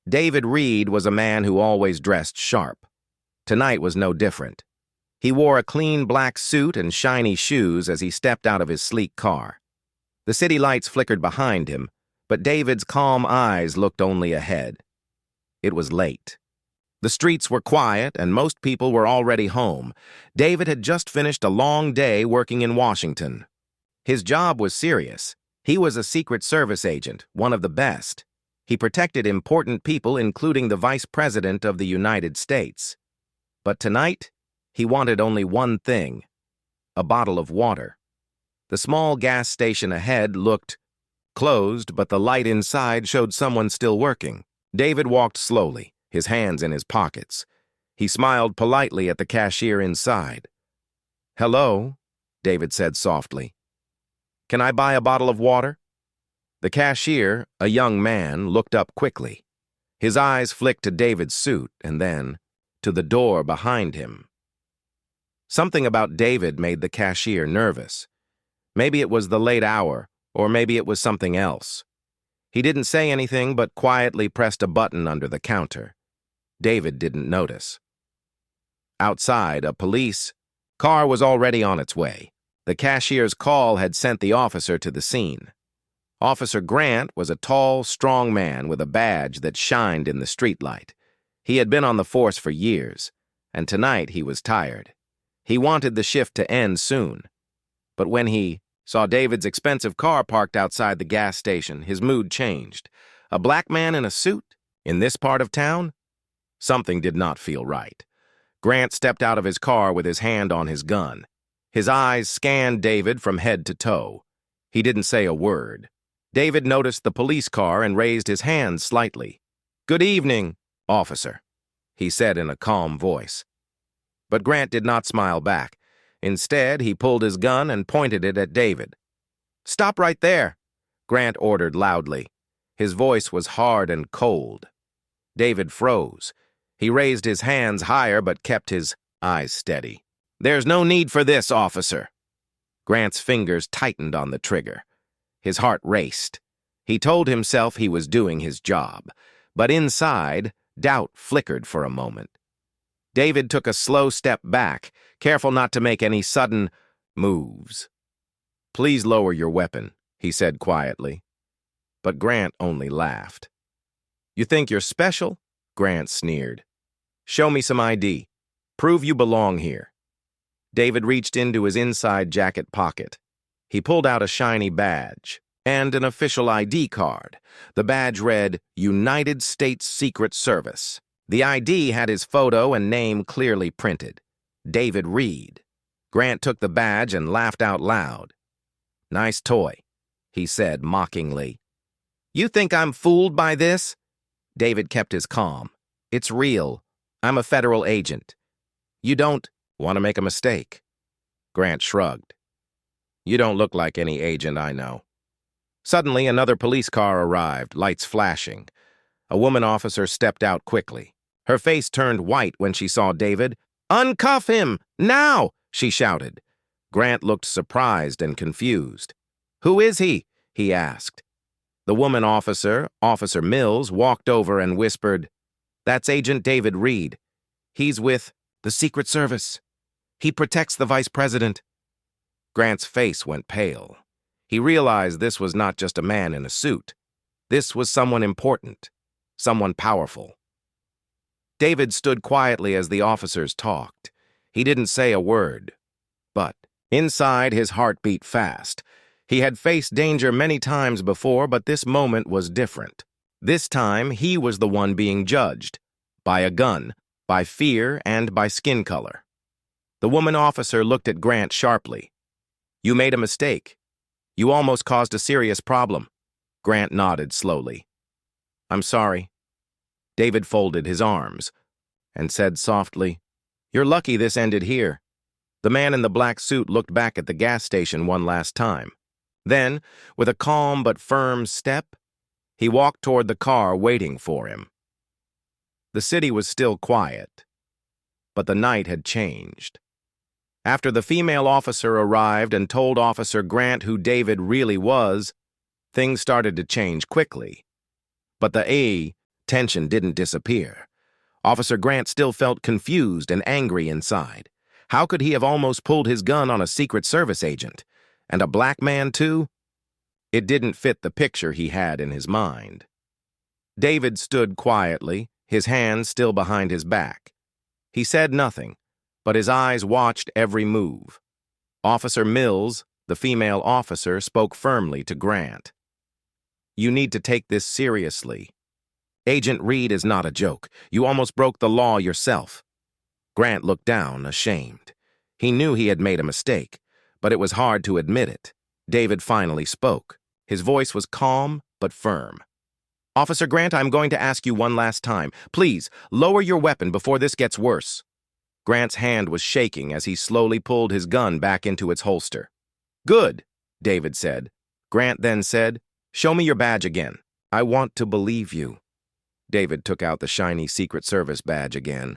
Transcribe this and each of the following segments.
David Reed was a man who always dressed sharp. Tonight was no different. He wore a clean black suit and shiny shoes as he stepped out of his sleek car. The city lights flickered behind him, but David's calm eyes looked only ahead. It was late. The streets were quiet and most people were already home. David had just finished a long day working in Washington. His job was serious. He was a Secret Service agent, one of the best. He protected important people, including the Vice President of the United States. But tonight, he wanted only one thing: a bottle of water. The small gas station ahead looked closed, but the light inside showed someone still working. David walked slowly, his hands in his pockets. He smiled politely at the cashier inside. "Hello," David said softly. "Can I buy a bottle of water?" The cashier, a young man, looked up quickly. His eyes flicked to David's suit and then to the door behind him. Something about David made the cashier nervous. Maybe it was the late hour, or maybe it was something else. He didn't say anything but quietly pressed a button under the counter. David didn't notice. Outside, a police car was already on its way. The cashier's call had sent the officer to the scene. Officer Grant was a tall, strong man with a badge that shined in the streetlight. He had been on the force for years, and tonight he was tired. He wanted the shift to end soon. But when he saw David's expensive car parked outside the gas station, his mood changed. A black man in a suit? In this part of town? Something did not feel right. Grant stepped out of his car with his hand on his gun. His eyes scanned David from head to toe. He didn't say a word. David noticed the police car and raised his hand slightly. "Good evening, officer," he said in a calm voice. But Grant did not smile back. Instead, he pulled his gun and pointed it at David. "Stop right there," Grant ordered loudly. His voice was hard and cold. David froze. He raised his hands higher but kept his eyes steady. "There's no need for this, officer." Grant's fingers tightened on the trigger. His heart raced. He told himself he was doing his job, but inside, doubt flickered for a moment. David took a slow step back, careful not to make any sudden moves. "Please lower your weapon," he said quietly. But Grant only laughed. "You think you're special?" Grant sneered. "Show me some ID. Prove you belong here." David reached into his inside jacket pocket. He pulled out a shiny badge and an official ID card. The badge read, "United States Secret Service." The ID had his photo and name clearly printed. David Reed. Grant took the badge and laughed out loud. "Nice toy," he said mockingly. "You think I'm fooled by this?" David kept his calm. "It's real. I'm a federal agent. You don't want to make a mistake." Grant shrugged. "You don't look like any agent I know." Suddenly, another police car arrived, lights flashing. A woman officer stepped out quickly. Her face turned white when she saw David. "Uncuff him! Now!" she shouted. Grant looked surprised and confused. "Who is he?" he asked. The woman officer, Officer Mills, walked over and whispered, "That's Agent David Reed. He's with the Secret Service. He protects the Vice President." Grant's face went pale. He realized this was not just a man in a suit. This was someone important, someone powerful. David stood quietly as the officers talked. He didn't say a word. But inside, his heart beat fast. He had faced danger many times before, but this moment was different. This time, he was the one being judged. By a gun, by fear, and by skin color. The woman officer looked at Grant sharply. "You made a mistake. You almost caused a serious problem." Grant nodded slowly. "I'm sorry." David folded his arms and said softly, "You're lucky this ended here." The man in the black suit looked back at the gas station one last time. Then, with a calm but firm step, he walked toward the car waiting for him. The city was still quiet, but the night had changed. After the female officer arrived and told Officer Grant who David really was, things started to change quickly. But the tension didn't disappear. Officer Grant still felt confused and angry inside. How could he have almost pulled his gun on a Secret Service agent? And a black man, too? It didn't fit the picture he had in his mind. David stood quietly, his hands still behind his back. He said nothing, but his eyes watched every move. Officer Mills, the female officer, spoke firmly to Grant. "You need to take this seriously. Agent Reed is not a joke. You almost broke the law yourself." Grant looked down, ashamed. He knew he had made a mistake, but it was hard to admit it. David finally spoke. His voice was calm but firm. "Officer Grant, I'm going to ask you one last time. Please, lower your weapon before this gets worse." Grant's hand was shaking as he slowly pulled his gun back into its holster. "Good," David said. Grant then said, "Show me your badge again. I want to believe you." David took out the shiny Secret Service badge again.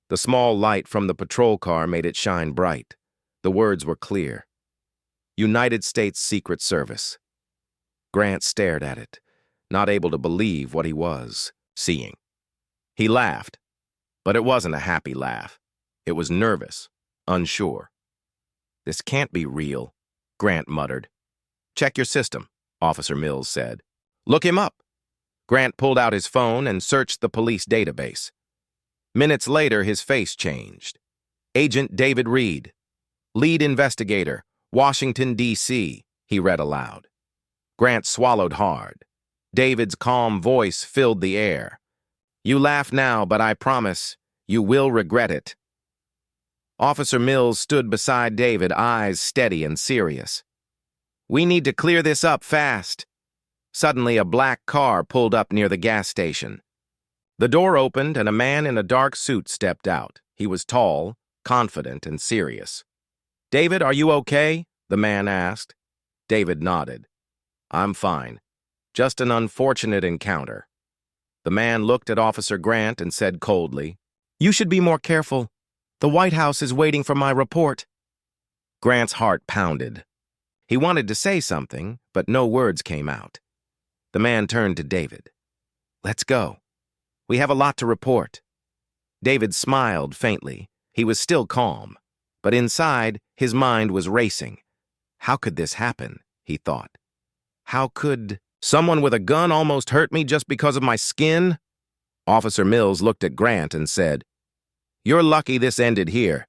The small light from the patrol car made it shine bright. The words were clear. United States Secret Service. Grant stared at it, not able to believe what he was seeing. He laughed, but it wasn't a happy laugh. It was nervous, unsure. "This can't be real," Grant muttered. "Check your system," Officer Mills said. "Look him up." Grant pulled out his phone and searched the police database. Minutes later, his face changed. "Agent David Reed, lead investigator, Washington, D.C., he read aloud. Grant swallowed hard. David's calm voice filled the air. "You laugh now, but I promise you will regret it." Officer Mills stood beside David, eyes steady and serious. "We need to clear this up fast." Suddenly, a black car pulled up near the gas station. The door opened and a man in a dark suit stepped out. He was tall, confident, and serious. "David, are you okay?" the man asked. David nodded. "I'm fine. Just an unfortunate encounter." The man looked at Officer Grant and said coldly, "You should be more careful. The White House is waiting for my report." Grant's heart pounded. He wanted to say something, but no words came out. The man turned to David. "Let's go. We have a lot to report." David smiled faintly. He was still calm, but inside, his mind was racing. How could this happen, he thought. How could someone with a gun almost hurt me just because of my skin? Officer Mills looked at Grant and said, "You're lucky this ended here,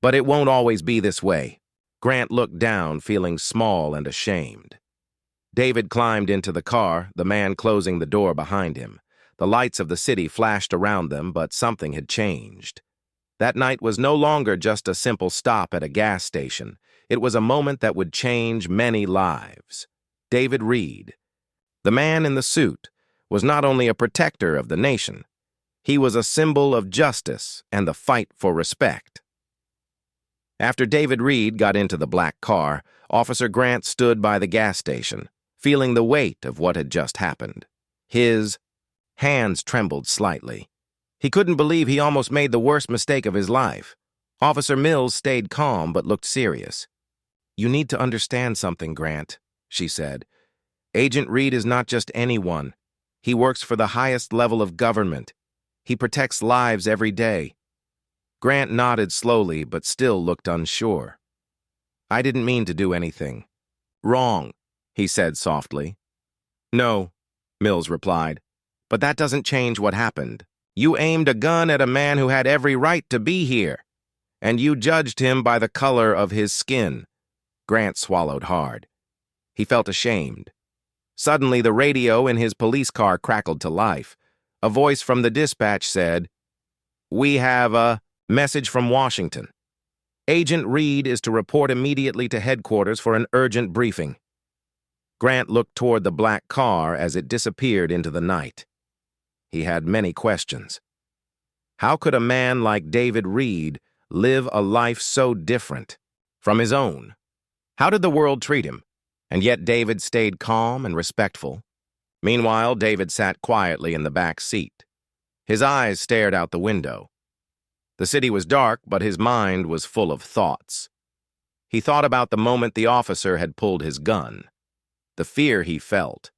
but it won't always be this way." Grant looked down, feeling small and ashamed. David climbed into the car, the man closing the door behind him. The lights of the city flashed around them, but something had changed. That night was no longer just a simple stop at a gas station. It was a moment that would change many lives. David Reed, the man in the suit, was not only a protector of the nation, he was a symbol of justice and the fight for respect. After David Reed got into the black car, Officer Grant stood by the gas station, feeling the weight of what had just happened. His hands trembled slightly. He couldn't believe he almost made the worst mistake of his life. Officer Mills stayed calm but looked serious. "You need to understand something, Grant," she said. "Agent Reed is not just anyone. He works for the highest level of government. He protects lives every day." Grant nodded slowly but still looked unsure. "I didn't mean to do anything wrong," he said softly. "No," Mills replied, "but that doesn't change what happened. You aimed a gun at a man who had every right to be here, and you judged him by the color of his skin." Grant swallowed hard. He felt ashamed. Suddenly, the radio in his police car crackled to life. A voice from the dispatch said, "We have a message from Washington. Agent Reed is to report immediately to headquarters for an urgent briefing." Grant looked toward the black car as it disappeared into the night. He had many questions. How could a man like David Reed live a life so different from his own? How did the world treat him? And yet David stayed calm and respectful. Meanwhile, David sat quietly in the back seat. His eyes stared out the window. The city was dark, but his mind was full of thoughts. He thought about the moment the officer had pulled his gun, the fear he felt,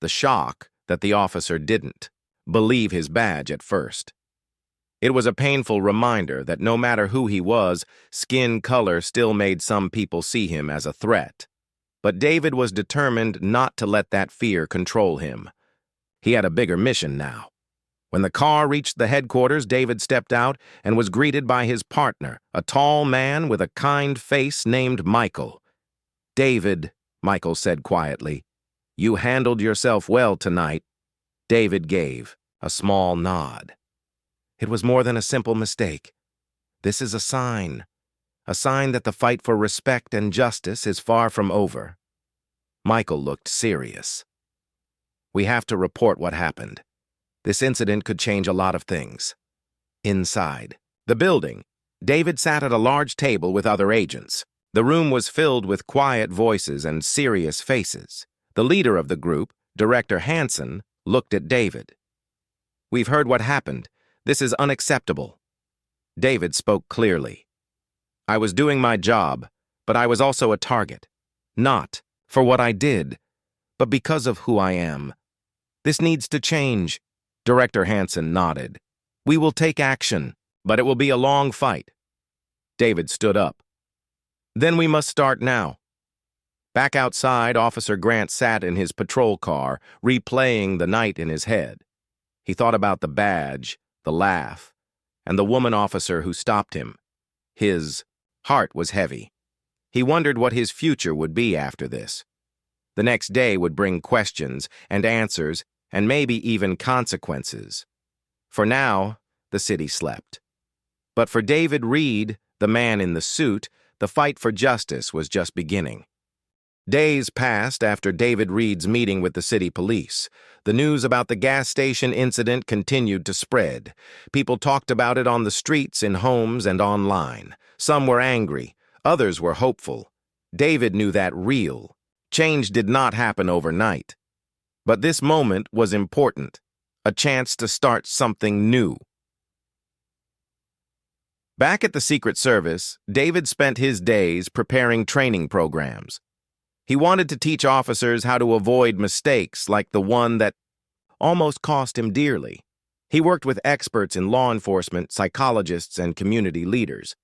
the shock that the officer didn't. believe his badge at first. It was a painful reminder that no matter who he was, skin color still made some people see him as a threat. But David was determined not to let that fear control him. He had a bigger mission now. When the car reached the headquarters, David stepped out and was greeted by his partner, a tall man with a kind face named Michael. "David," Michael said quietly, "you handled yourself well tonight." David gave a small nod. "It was more than a simple mistake. This is a sign that the fight for respect and justice is far from over." Michael looked serious. "We have to report what happened. This incident could change a lot of things." Inside the building, David sat at a large table with other agents. The room was filled with quiet voices and serious faces. The leader of the group, Director Hansen, looked at David. "We've heard what happened. This is unacceptable." David spoke clearly. "I was doing my job, but I was also a target. Not for what I did, but because of who I am. This needs to change." Director Hansen nodded. "We will take action, but it will be a long fight." David stood up. "Then we must start now." Back outside, Officer Grant sat in his patrol car, replaying the night in his head. He thought about the badge, the laugh, and the woman officer who stopped him. His heart was heavy. He wondered what his future would be after this. The next day would bring questions and answers and maybe even consequences. For now, the city slept. But for David Reed, the man in the suit, the fight for justice was just beginning. Days passed after David Reed's meeting with the city police. The news about the gas station incident continued to spread. People talked about it on the streets, in homes, and online. Some were angry. Others were hopeful. David knew that real change did not happen overnight. But this moment was important, a chance to start something new. Back at the Secret Service, David spent his days preparing training programs. He wanted to teach officers how to avoid mistakes like the one that almost cost him dearly. He worked with experts in law enforcement, psychologists, and community leaders.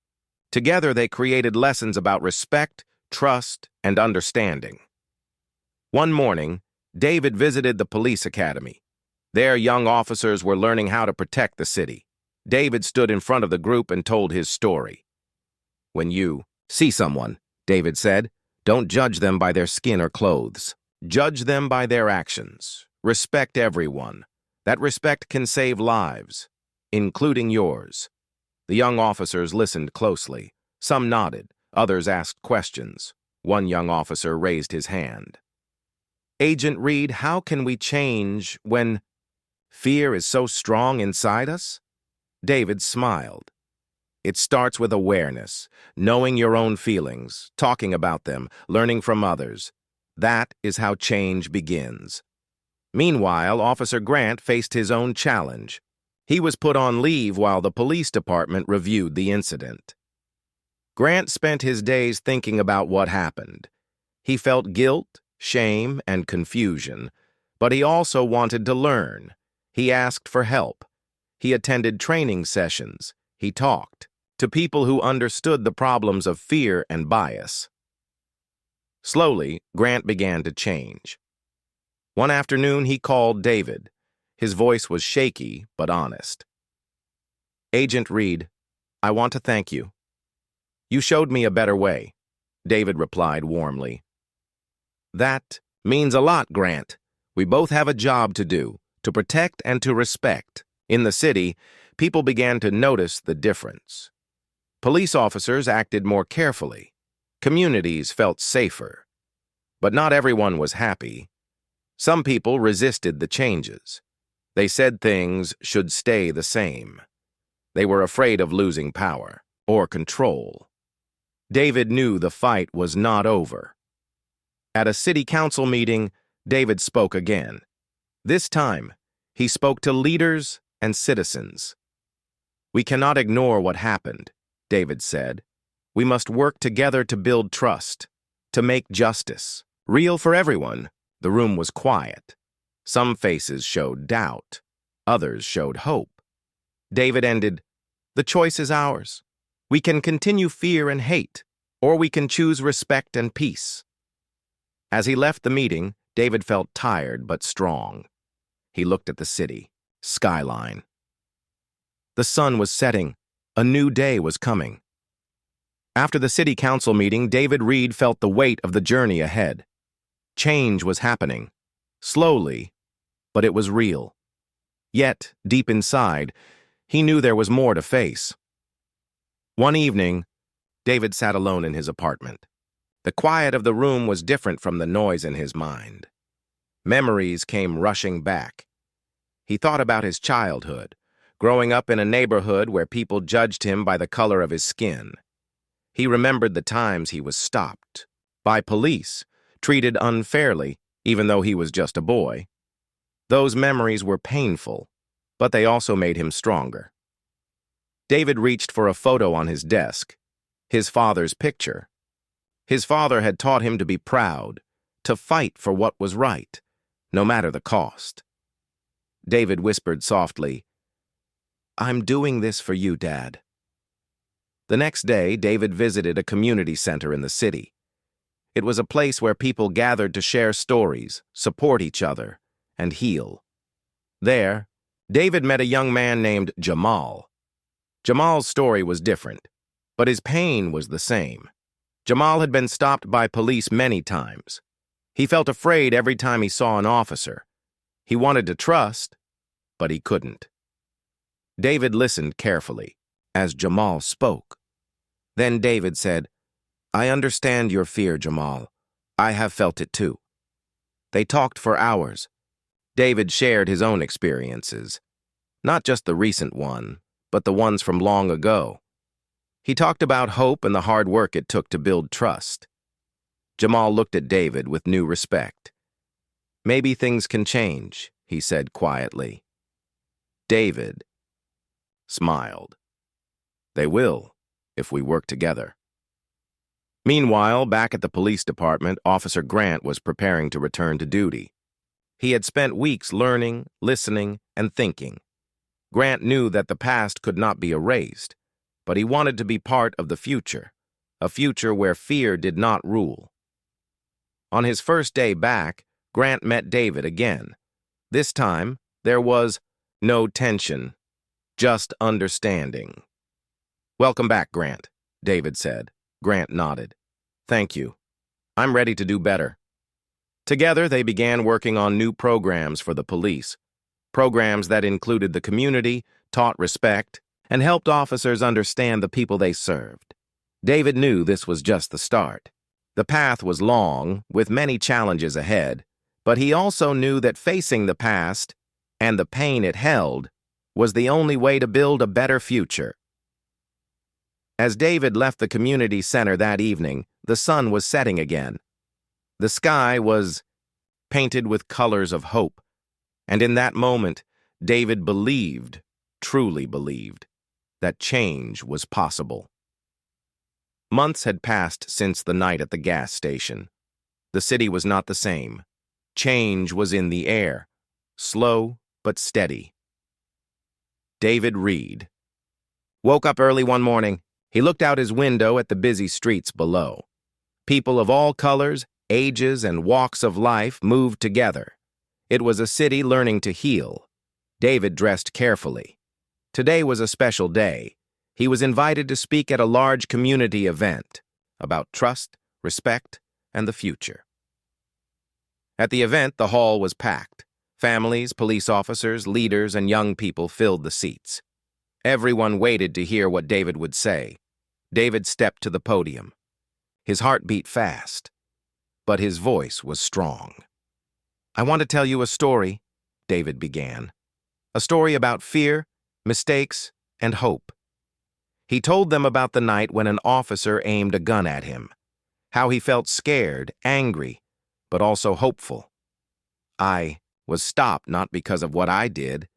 Together, they created lessons about respect, trust, and understanding. One morning, David visited the police academy. There, young officers were learning how to protect the city. David stood in front of the group and told his story. "When you see someone," David said, "don't judge them by their skin or clothes. Judge them by their actions. Respect everyone. That respect can save lives, including yours." The young officers listened closely. Some nodded. Others asked questions. One young officer raised his hand. "Agent Reed, how can we change when fear is so strong inside us?" David smiled. "It starts with awareness, knowing your own feelings, talking about them, learning from others. That is how change begins." Meanwhile, Officer Grant faced his own challenge. He was put on leave while the police department reviewed the incident. Grant spent his days thinking about what happened. He felt guilt, shame, and confusion, but he also wanted to learn. He asked for help. He attended training sessions. He talked to people who understood the problems of fear and bias. Slowly, Grant began to change. One afternoon, he called David. His voice was shaky but honest. "Agent Reed, I want to thank you. You showed me a better way," David replied warmly. "That means a lot, Grant. We both have a job to do, to protect and to respect." In the city, people began to notice the difference. Police officers acted more carefully. Communities felt safer. But not everyone was happy. Some people resisted the changes. They said things should stay the same. They were afraid of losing power or control. David knew the fight was not over. At a city council meeting, David spoke again. This time, he spoke to leaders and citizens. "We cannot ignore what happened," David said. "We must work together to build trust, to make justice real for everyone." The room was quiet. Some faces showed doubt. Others showed hope. David ended, "The choice is ours. We can continue fear and hate, or we can choose respect and peace." As he left the meeting, David felt tired but strong. He looked at the city, skyline. The sun was setting. A new day was coming. After the city council meeting, David Reed felt the weight of the journey ahead. Change was happening. Slowly, but it was real. Yet, deep inside, he knew there was more to face. One evening, David sat alone in his apartment. The quiet of the room was different from the noise in his mind. Memories came rushing back. He thought about his childhood, growing up in a neighborhood where people judged him by the color of his skin. He remembered the times he was stopped by police, treated unfairly, even though he was just a boy. Those memories were painful, but they also made him stronger. David reached for a photo on his desk, his father's picture. His father had taught him to be proud, to fight for what was right, no matter the cost. David whispered softly, "I'm doing this for you, Dad." The next day, David visited a community center in the city. It was a place where people gathered to share stories, support each other, and heal. There, David met a young man named Jamal. Jamal's story was different, but his pain was the same. Jamal had been stopped by police many times. He felt afraid every time he saw an officer. He wanted to trust, but he couldn't. David listened carefully as Jamal spoke. Then David said, "I understand your fear, Jamal. I have felt it too." They talked for hours. David shared his own experiences, not just the recent one, but the ones from long ago. He talked about hope and the hard work it took to build trust. Jamal looked at David with new respect. "Maybe things can change," he said quietly. David smiled. "They will, if we work together." Meanwhile, back at the police department, Officer Grant was preparing to return to duty. He had spent weeks learning, listening, and thinking. Grant knew that the past could not be erased, but he wanted to be part of the future, a future where fear did not rule. On his first day back, Grant met David again. This time, there was no tension, just understanding. "Welcome back, Grant," David said. Grant nodded. "Thank you. I'm ready to do better." Together, they began working on new programs for the police, programs that included the community, taught respect, and helped officers understand the people they served. David knew this was just the start. The path was long, with many challenges ahead, but he also knew that facing the past and the pain it held was the only way to build a better future. As David left the community center that evening, the sun was setting again. The sky was painted with colors of hope, and in that moment, David believed, truly believed, that change was possible. Months had passed since the night at the gas station. The city was not the same. Change was in the air, slow but steady. David Reed woke up early one morning. He looked out his window at the busy streets below. People of all colors, ages, and walks of life moved together. It was a city learning to heal. David dressed carefully. Today was a special day. He was invited to speak at a large community event about trust, respect, and the future. At the event, the hall was packed. Families, police officers, leaders, and young people filled the seats. Everyone waited to hear what David would say. David stepped to the podium. His heart beat fast, but his voice was strong. "I want to tell you a story," David began. "A story about fear, mistakes, and hope." He told them about the night when an officer aimed a gun at him, how he felt scared, angry, but also hopeful. "I was stopped not because of what I did,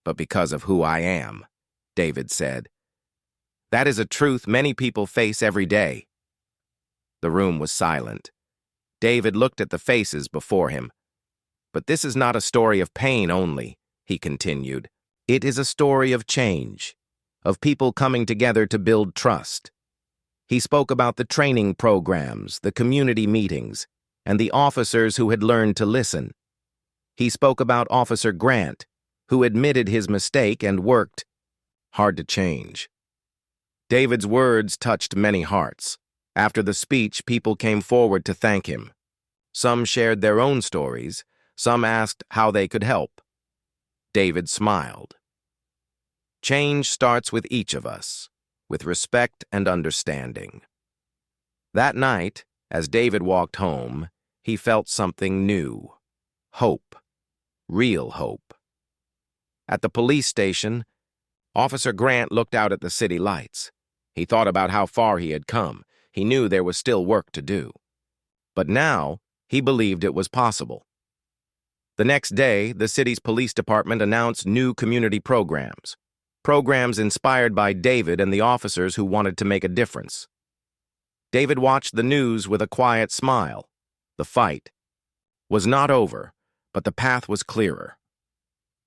but because of who I am," David said. "That is a truth many people face every day." The room was silent. David looked at the faces before him. But this is not a story of pain only. he continued. It is a story of change, of people coming together to build trust. He spoke about the training programs, the community meetings, and the officers who had learned to listen. He spoke about Officer Grant, who admitted his mistake and worked hard to change. David's words touched many hearts. After the speech, people came forward to thank him. Some shared their own stories, some asked how they could help. David smiled. Change starts with each of us, with respect and understanding. That night, as David walked home, he felt something new. Hope. Real hope. At the police station, Officer Grant looked out at the city lights. He thought about how far he had come. He knew there was still work to do. But now, he believed it was possible. The next day, the city's police department announced new community programs. Programs inspired by David and the officers who wanted to make a difference. David watched the news with a quiet smile. The fight was not over, but the path was clearer.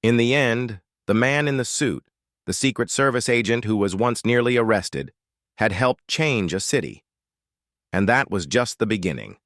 In the end, the man in the suit, the Secret Service agent who was once nearly arrested, had helped change a city. And that was just the beginning.